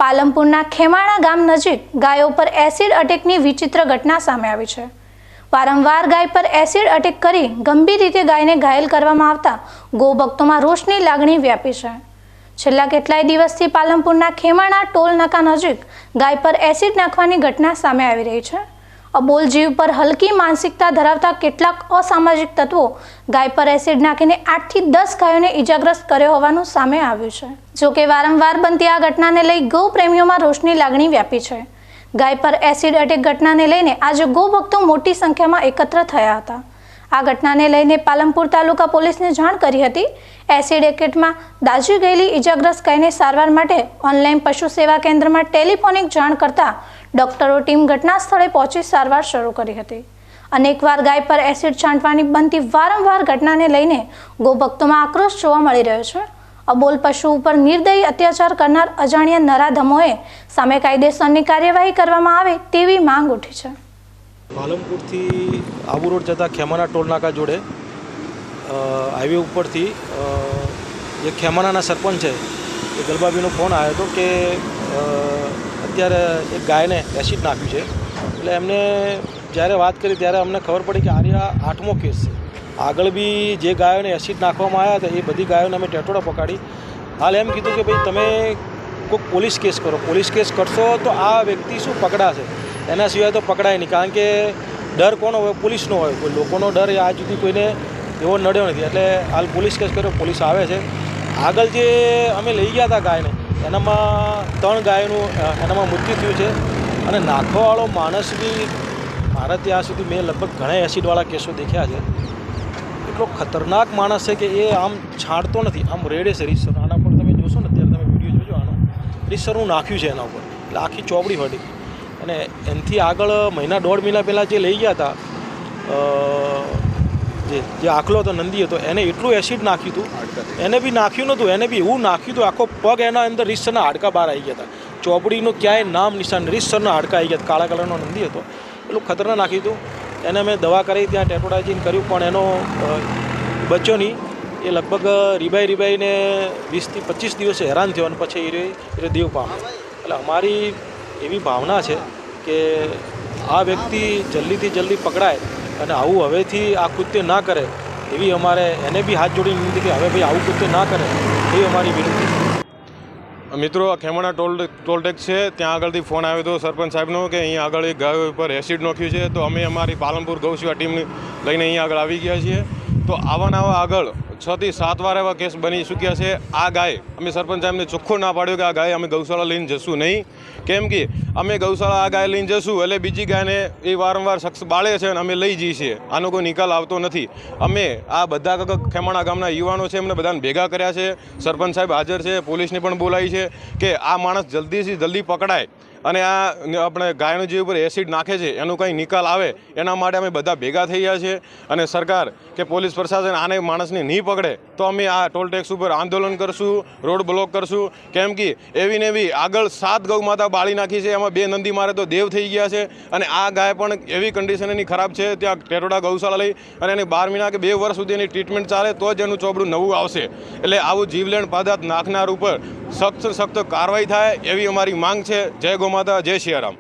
પાલનપુરના ખેમાણા ગામ નજીક ગાયો પર એસિડ અટેકની વિચિત્ર ઘટના સામે આવી છે। વારંવાર ગાય પર એસિડ અટેક કરી ગંભીર રીતે ગાયને ઘાયલ કરવામાં આવતા ગોભક્તોમાં રોષની લાગણી વ્યાપી છે। છેલ્લા કેટલાય દિવસથી પાલનપુરના ખેમાણા ટોલ નાકા નજીક ગાય પર એસિડ નાખવાની ઘટના સામે આવી રહી છે। અબોલ જીવ પર હલકી માનસિકતા ધરાવતા કેટલાક અસામાજિક તત્વો ગાય પર એસિડ નાખીને 8 થી 10 ગાયોને ઈજાગ્રસ્ત કર્યો હોવાનું સામે આવ્યું છે। જો કે વારંવાર બનતી આ ઘટનાને લઈ ગૌ પ્રેમીઓમાં રોષની લાગણી વ્યાપી છે। ગાય પર એસિડ અટેક ઘટનાને લઈને આજે ગૌભક્તો મોટી સંખ્યામાં એકત્ર થયા હતા। આ ઘટનાને લઈને પાલનપુર તાલુકા પોલીસને જાણ કરી હતી। એસિડ અટેકમાં દાઝી ગયેલી ઈજાગ્રસ્ત ગાયને સારવાર માટે ઓનલાઈન પશુ સેવા કેન્દ્રમાં ટેલિફોનિક જાણ કરતા ડોક્ટરો ટીમ ઘટના સ્થળે પહોંચી સારવાર શરૂ કરી હતી। અનેકવાર ગાય પર એસિડ છાંટવાની બનતી વારંવાર ઘટનાને લઈને ગૌભક્તોમાં આક્રોશ જોવા મળી રહ્યો છે। અબોલ પશુ ઉપર નિર્દયી અત્યાચાર કરનાર અજાણ્યા નરાધમોએ સામે કાયદેસરની કાર્યવાહી કરવામાં આવે તેવી માંગ ઉઠી છે। પાલનપુરથી આબુ રોડ જતા ખેમાણા ટોલ નાકા જોડે હાઈવે ઉપરથી જે ખેમાણાના સરપંચ છે એ ગલબાબીનો ફોન આવ્યો હતો કે અત્યારે એક ગાયને એસિડ નાખ્યું છે। એટલે એમને જ્યારે વાત કરી ત્યારે અમને ખબર પડી કે આ 8મો કેસ છે। આગળ બી જે ગાયોને એસિડ નાખવામાં આવ્યા હતા એ બધી ગાયોને અમે ટેટોડા પકડી હાલ એમ કીધું કે ભાઈ તમે કોઈક પોલીસ કેસ કરો, પોલીસ કેસ કરશો તો આ વ્યક્તિ શું પકડાશે, એના સિવાય તો પકડાય નહીં। કારણ કે ડર કોનો હોય? પોલીસનો હોય। કોઈ લોકોનો ડર એ આજ સુધી કોઈને એવો નડ્યો નથી। એટલે હાલ પોલીસ કેસ કર્યો, પોલીસ આવે છે। આગળ જે અમે લઈ ગયા હતા ગાયને એનામાં 3 ગાયોનું એનામાં મૃત્યુ થયું છે। અને નાખવાવાળો માણસ બી મારા ત્યાં સુધી મેં લગભગ ઘણા એસિડવાળા કેસો દેખ્યા છે। એટલો ખતરનાક માણસ છે કે એ આમ છાંટતો નથી, આમ રેડે છે રીતસર। આના પર તમે જોશો ને, અત્યારે તમે વિડીયો જોજો, આનો રીતસરનું નાખ્યું છે એના ઉપર, એટલે આખી ચોપડી ફટી। અને એનાથી આગળ મહિના 1.5 મહિના પહેલાં જે લઈ ગયા હતા જે આખલો હતો, નંદી હતો, એને એટલું એસિડ નાખ્યું હતું, એને બી નાખ્યું નહોતું, એને બી એવું નાખ્યું હતું આખો પગ એના અંદર રીતસરના હાડકા બહાર આવી ગયા હતા। ચોપડીનું ક્યાંય નામ નિશાન, રીતસરના હાડકા આવી ગયા, કાળા કલરનો નંદી હતો, એટલું ખતરનાક નાખ્યું હતું। એને મેં દવા કરી, ત્યાં ટેટોડાઇઝિન કર્યું, પણ એનો બચ્યો નહીં। એ લગભગ રીબાઈને 20 થી 25 દિવસે હેરાન થયો અને પછી એ દેવ પામ્યો। એટલે અમારી એવી ભાવના છે કે આ વ્યક્તિ જલ્દીથી જલ્દી પકડાય અને આવું હવેથી આ કૃત્ય ના કરે એવી અમારે એને બી હાથ જોડીને વિનંતી કે હવે ભાઈ આવું કૃત્ય ના કરે એવી અમારી વિનંતી છે। મિત્રો, ખેમાણા ટોલ ટેક્સ છે, ત્યાં આગળથી ફોન આવ્યો હતો સરપંચ સાહેબનો કે અહીંયા આગળ એક ગાયો ઉપર એસિડ નાખ્યું છે। તો અમે અમારી પાલનપુર ગૌસેવા ટીમને લઈને અહીંયા આગળ આવી ગયા છીએ। તો આવા આગળ 6 થી 7 વાર એવા કેસ બની ચૂક્યા છે। આ ગાય અમે સરપંચ સાહેબને ચોખ્ખો ના પાડ્યો કે આ ગાય અમે ગૌશાળા લઈને જશું નહીં, કેમ કે અમે ગૌશાળા આ ગાય લઈને જશું એટલે બીજી ગાયને એ વારંવાર શખ્સ બાળે છે અને અમે લઈ જઈએ છીએ, આનો કોઈ નિકાલ આવતો નથી। અમે આ બધા ખેમાણા ગામના યુવાનો છે એમને બધાને ભેગા કર્યા છે, સરપંચ સાહેબ હાજર છે, પોલીસને પણ બોલાવી છે કે આ માણસ જલ્દીથી જલ્દી પકડાય અને આ આપણે ગાયનો જે ઉપર એસિડ નાખે છે એનો કંઈ નિકાલ આવે એના માટે અમે બધા ભેગા થઈ ગયા છીએ। અને સરકાર કે પોલીસ પ્રશાસન આને માણસને નહીં પકડે તો અમે આ ટોલ ટેક્સ ઉપર આંદોલન કરશું, રોડ બ્લોક કરશું, કેમ કે એવી ને એવી આગળ 7 ગૌ માતા બાળી નાખી છે, એમાં 2 નંદી મારે તો દેવ થઈ ગયા છે। અને આ ગાય પણ એવી કન્ડિશન એની ખરાબ છે, ત્યાં ટેટોડા ગૌશાળા લઈ અને એની 12 મહિના કે 2 વર્ષ સુધી એની ટ્રીટમેન્ટ ચાલે તો જ એનું ચોપડું નવું આવશે। એટલે આવું જીવલેણ પદાર્થ નાખનાર ઉપર સખ્ત કાર્યવાહી થાય એવી અમારી માંગ છે। જય ગૌ માતા, જય સિયારામ।